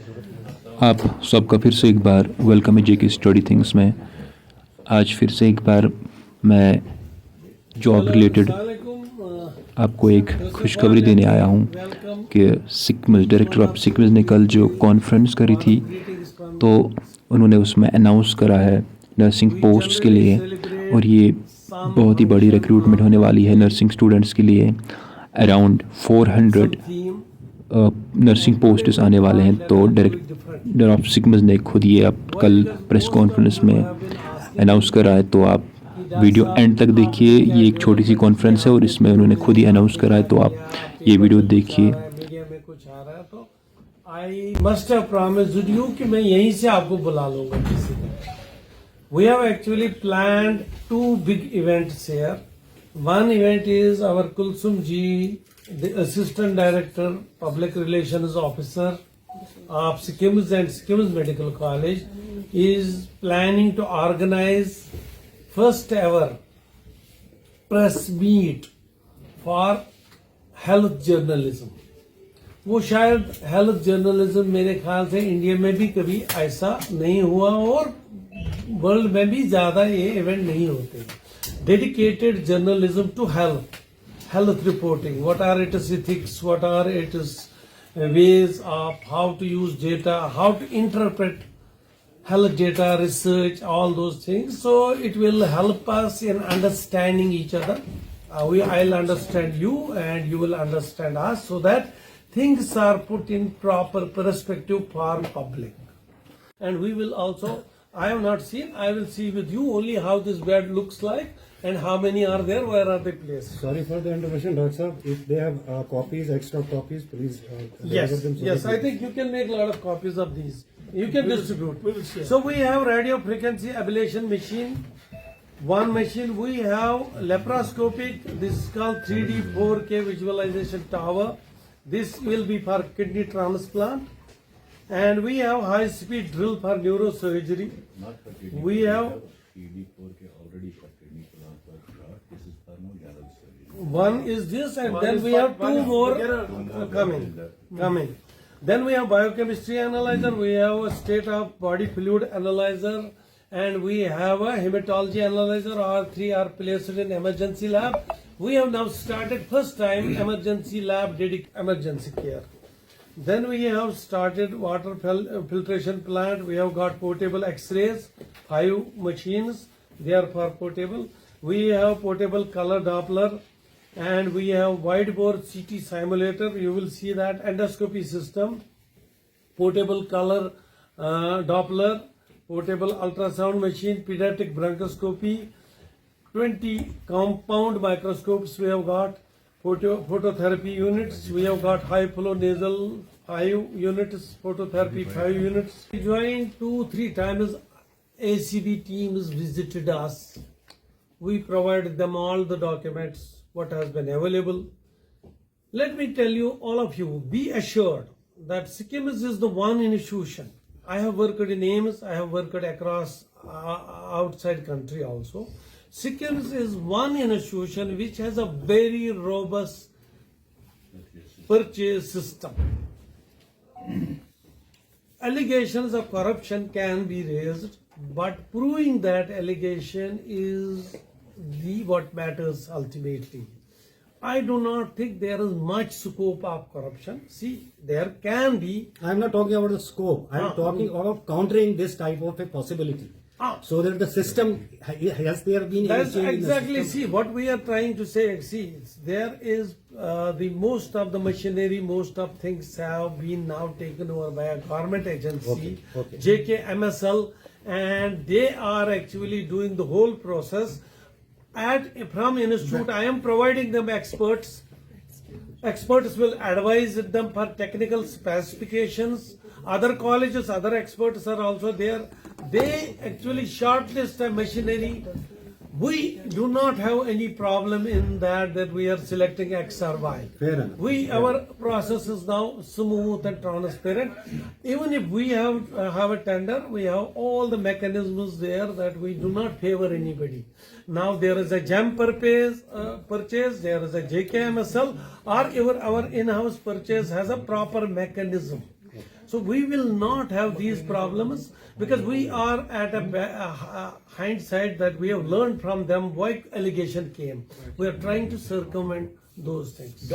आप सबका फिर से एक बार वेलकम है जेके स्टडी थिंग्स में। आज फिर से एक बार मैं जॉब रिलेटेड आपको एक खुशखबरी देने आया हूँ कि सिक्किम्स डायरेक्टर ऑफ सिक्किम्स ने कल जो कॉन्फ्रेंस करी थी तो उन्होंने उसमें अनाउंस करा है नर्सिंग पोस्ट्स के लिए, और ये बहुत ही बड़ी रिक्रूटमेंट होने वाली है नर्सिंग स्टूडेंट्स के लिए। अराउंड 400 नर्सिंग पोस्ट्स आने वाले हैं। तो डायरेक्टर ऑफ सिक्किम्स ने खुद ये अब कल प्रेस कॉन्फ्रेंस में अनाउंस करा है। तो आप वीडियो एंड तक देखिए, ये एक छोटी सी कॉन्फ्रेंस है और इसमें उन्होंने खुद ही अनाउंस करा है, तो आप ये वीडियो देखिए। मीडिया में कुछ आ रहा है तो I must have promised you कि मैं यहीं से आपको बुला लूंगा किसी दिन। We have actually planned 2 big events here. One event is our Kulsum ji, the Assistant Director, Public Relations Officer of Sikkims and Sikkims Medical College, is planning to organize first ever press meet for health journalism. वो शायद health journalism मेरे ख्याल से India में भी कभी ऐसा नहीं हुआ और वर्ल्ड में भी ज्यादा ये इवेंट नहीं होते। Dedicated journalism to health reporting, what are its ethics, what are its ways of how to use data, how to interpret health data, research, all those things. So it will help us in understanding each other. I'll understand you and you will understand us, so that things are put in proper perspective for public. And we will also, I have not seen, I will see with you only how this bed looks like and how many are there, where are they placed. Sorry for the interruption, Dr. Sir. If they have copies, extra copies, please Yes, deliver them. yes, I think you can make a lot of copies of these. You can distribute. So we have radio frequency ablation machine. One machine, we have laparoscopic, this is called 3D 4K visualization tower. This will be for kidney transplant. And we have high speed drill for neurosurgery. Not for kidney. We have 3D 4K already for kidney transplant. This is for no general surgery. one is this, and then we have two more coming. Then we have biochemistry analyzer, we have a state of body fluid analyzer, and we have a hematology analyzer. All three are placed in emergency lab. We have now started first time emergency lab emergency care. Then we have started water filtration plant. We have got portable X-rays, 5 machines. They are for portable. We have portable color Doppler, and we have widebore CT simulator. You will see that endoscopy system, portable color Doppler, portable ultrasound machine, pediatric bronchoscopy, 20 compound microscopes we have got, phototherapy units, we have got high flow nasal 5 units, phototherapy 5 units. We joined 2-3 times. ACB teams visited us. We provided them all the documents, what has been available. Let me tell you, all of you, be assured that Sikkims is the one institution. I have worked in AIIMS, I have worked across outside country also. Sikkims is one institution which has a very robust purchase system. Allegations of corruption can be raised, but proving that allegation is what matters ultimately. I do not think there is much scope of corruption. See, there can be. I am not talking about the scope. I am talking about countering this type of a possibility. So that the system, has there been any That's change exactly, in the system? see, what we are trying to say, see, there is the most of the machinery, most of things have been now taken over by a government agency, Okay. JKMSL, and they are actually doing the whole process. From institute, I am providing them experts. Experts will advise them for technical specifications. Other colleges, other experts are also there. They actually shortlist the machinery. We do not have any problem in that we are selecting X or Y. Fair enough. Our process is now smooth and transparent. Even if we have a tender, we have all the mechanisms there that we do not favor anybody. Now there is a GEM purchase, there is a JKMSL, or our in-house purchase has a proper mechanism. So we will not have these problems because we are at a hindsight that we have learned from them why allegation came. We are trying to circumvent those things.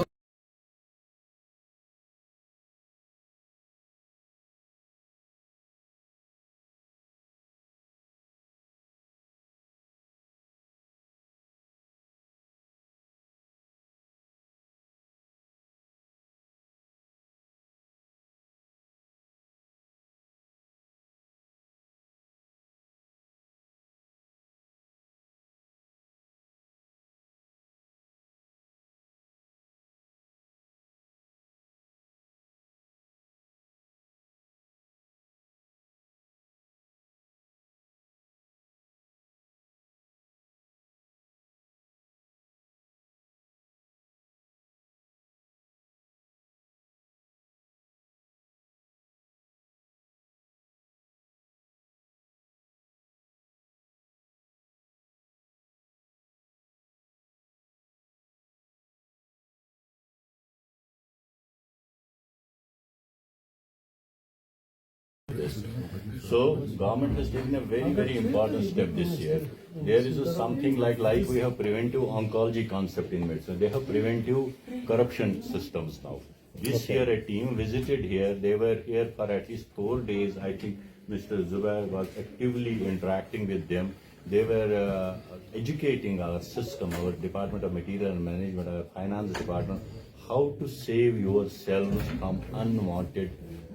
So government has taken a very, very important step this year. There is something like we have preventive oncology concept in medicine. They have preventive corruption systems now. This year a team visited here. They were here for at least 4 days. I think Mr. Zubair was actively interacting with them. They were educating our system, our Department of Material Management, our finance department, how to save yourselves from unwanted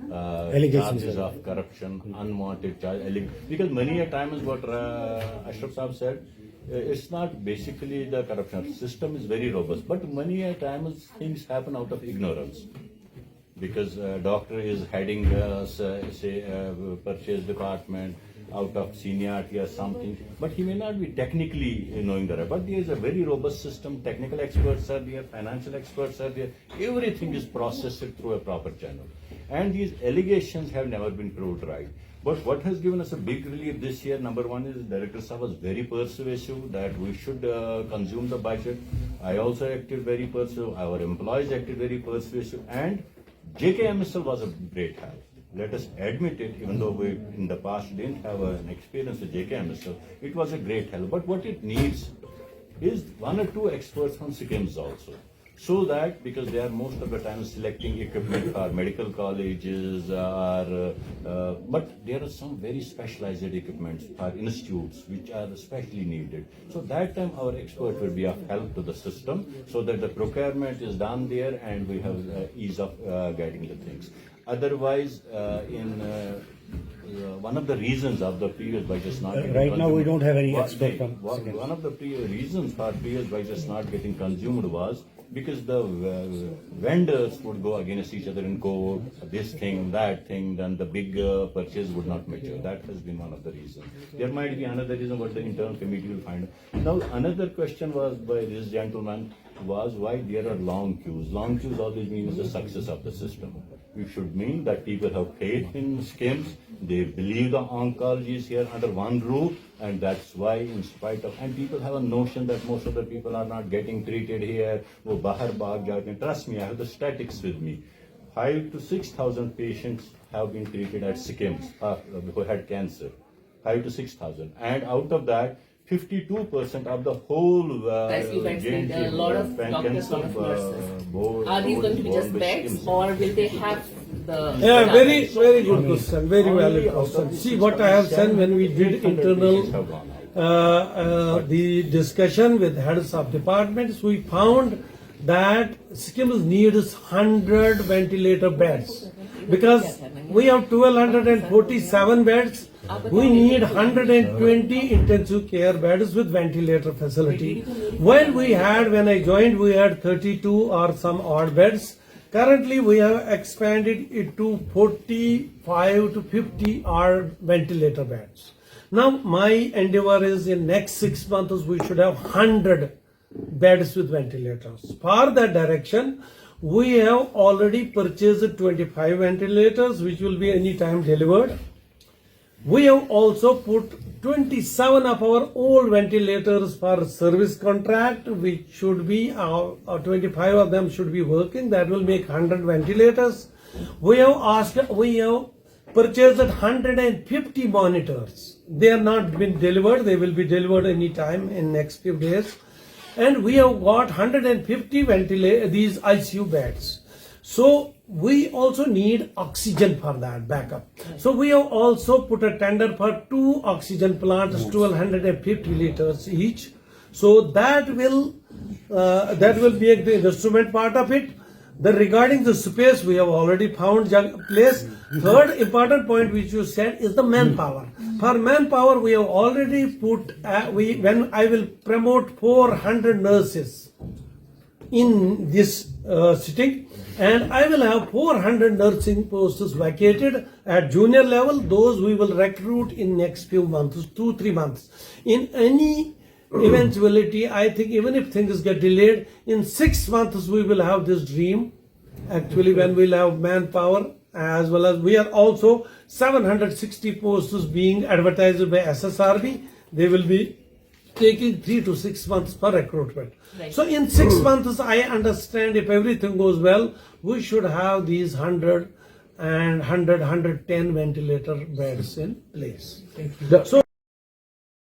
charges of corruption, unwanted charges. Because many a times what Ashraf Saab said, it's not basically the corruption. System is very robust, but many a times things happen out of ignorance. Because doctor is heading, purchase department out of seniority or something, but he may not be technically knowing the right. But there is a very robust system. Technical experts are there, financial experts are there. Everything is processed through a proper channel. And these allegations have never been proved right. But what has given us a big relief this year, number one is Director Saab was very persuasive that we should consume the budget. I also acted very persuasive. Our employees acted very persuasive. And JKMSL was a great help. Let us admit it, even though we in the past didn't have an experience with JKMSL, it was a great help. But what it needs is 1 or 2 experts from SIKIMS also. So that, because they are most of the time selecting equipment for medical colleges, but there are some very specialized equipments for institutes which are especially needed. So that time our expert will be of help to the system so that the procurement is done there and we have ease of getting the things. Otherwise, one of the reasons of the previous budget not getting Right now we don't have any one- expert from one of the reasons for previous budgets not getting consumed was because the vendors would go against each other in court, this thing, that thing, then the big purchase would not mature. That has been one of the reasons. There might be another reason what the internal committee will find. Now, another question was by this gentleman was why there are long queues. Long queues always means the success of the system. It should mean that people have faith in SKIMS, they believe the oncology is here under one roof, and that's why in spite of, and people have a notion that most of the people are not getting treated here, wo bahar bhag jate hain. Trust me, I have the statistics with me. 5,000 to 6,000 patients have been treated at SKIMS who had cancer. 5,000 to 6,000. And out of that, 52% of the whole You mentioned a lot of doctors, lot of nurses. board, Are these going to be just board beds SKIMS. or will they have the... Yeah, very, very good question. Very valid question. See what I have said when we did internal the discussion with heads of departments, we found that SKIMS needs 100 ventilator beds because we have 1,247 beds. We need 120 intensive care beds with ventilator facility. When I joined, we had 32 or some odd beds. Currently, we have expanded it to 45 to 50 odd ventilator beds. Now, my endeavor is in next 6 months, we should have 100 beds with ventilators. For that direction, we have already purchased 25 ventilators, which will be anytime delivered. We have also put 27 of our old ventilators for service contract, which should be, 25 of them should be working. That will make 100 ventilators. We have purchased 150 monitors. They are not been delivered. They will be delivered any time in next few days. And we have got 150 these ICU beds. So we also need oxygen for that backup. So we have also put a tender for 2 oxygen plants, 150 liters each. So that will make the instrument part of it. Regarding the space, we have already found place. Third important point which you said is the manpower. For manpower, we have already put. When I will promote 400 nurses in this sitting, and I will have 400 nursing posts vacated at junior level. Those we will recruit in next few months, 2-3 months. In any eventuality, I think even if things get delayed, in 6 months we will have this dream. Actually, when we'll have manpower, as well as we are also 760 posts being advertised by SSRB. They will be taking 3 to 6 months per recruitment. Right. So in 6 months, I understand if everything goes well, we should have these 110 ventilator beds in place. So